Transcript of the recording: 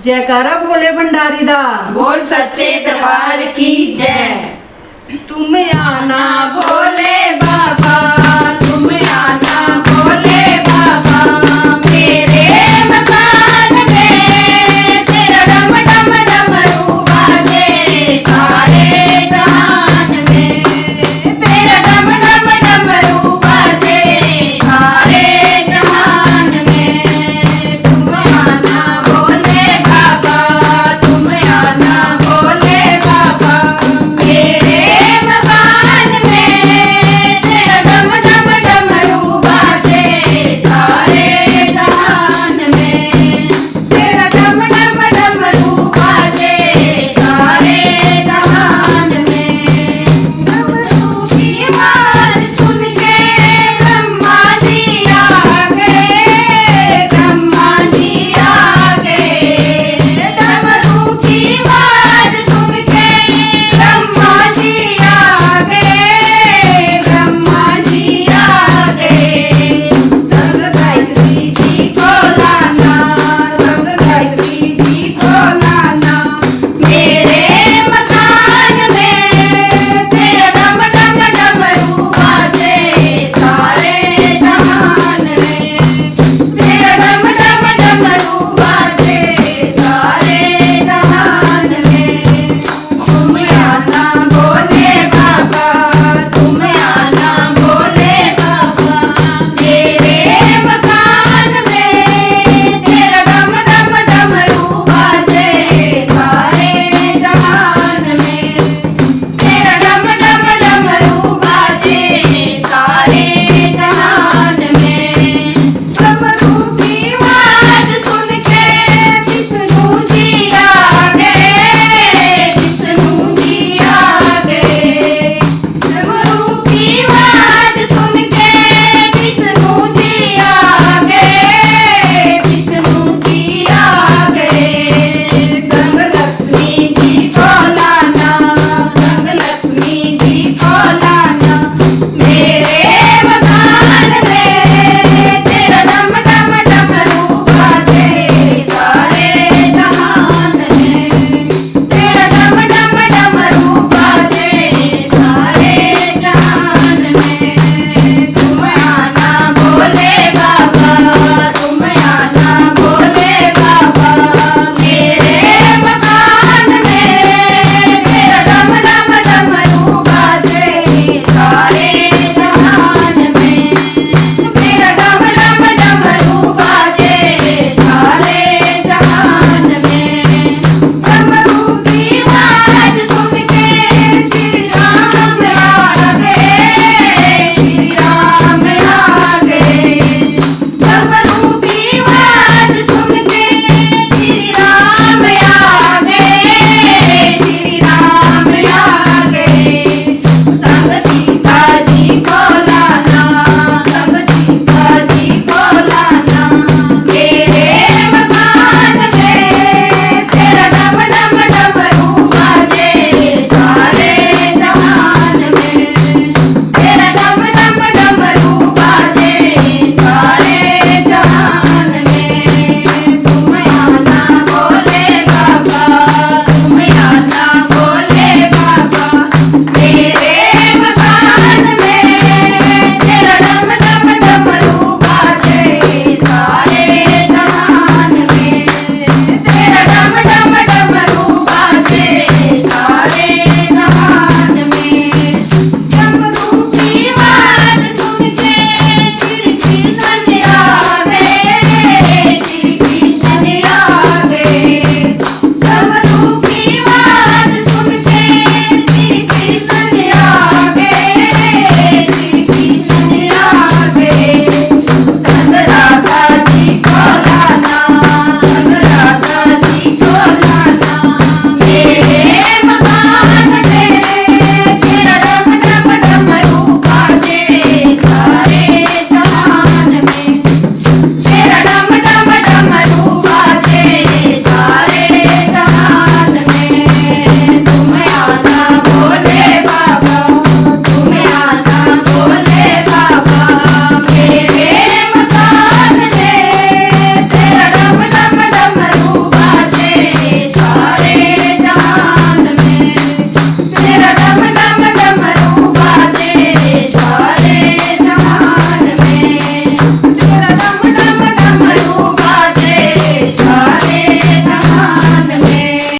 जयकारा भोले भंडारी दा। बोल सच्चे दरबार की जय। तुम आना भोले बाबा, तुम आना भोले बाबा, मेरे मकान में तेरा डम डम डमरू बाजे सारे जहान में, तेरा डम डम डमरू बाजे सारे जहान में। तुम आना भोले बाबा, तुम आना भोले बाबा, मेरे मकान में तेरा डम डम डमरू बाजे सारे जहान में, तेरा डम डम डमरू बाजे सारे जहान में। डमरू की आवाज सुन के ब्रह्मा जी आ गए, ब्रह्मा जी आ गए। डमरू की आवाज सुन के ब्रह्मा जी आ गए, ब्रह्मा जी आ गए। संग गायत्री जी को लाना, संग गायत्री जी को लाना, मेरे मकान में तेरा डम डम डमरू बाजे सारे जहान में, तेरा डम डम डमरू बाजे सारे जहान में। तुम आना भोले बाबा, तुम आना भोले बाबा, मेरे मकान में तेरा डम डम डमरू बाजे सारे जहान में, तेरा डम डम डमरू बाजे सारे जहान में। डमरू की आवाज सुन के विष्णु जी आ गए, विष्णु जी आ गए। डमरू की आवाज सुन के विष्णु जी आ गए, विष्णु जी आ गए। संग लक्ष्मी जी को लाना, संग लक्ष्मी जी को लाना, मेरे मकान में तेरा डम डम डमरू बाजे सारे जहान में, तेरा डम डम डमरू बाजे सारे जहान में। तुम आना भोले बाबा, तुम आना भोले बाबा, मेरे मकान में तेरा डम डम डमरू बाजे सारे जहान में, तेरा डम डम डमरू बाजे सारे जहान में। डमरू की आवाज सुन के श्री राम आ गए, श्री राम आ गए। डमरू की आवाज सुन के श्री राम आ गए, श्री राम आ गए। संग सीता जी को लाना, संग सीता जी को लाना, मेरे मकान में तेरा डम डम डमरू बाजे सारे जहान में, तेरा डम डम डमरू बाजे सारे जहान में। तुम आना भोले बाबा, तुम आना भोले बाबा, मेरे मकान में तेरा डम डम डमरू बाजे सारे जहान में। तेरा डम डम डमरू बाजे सारे जहान में।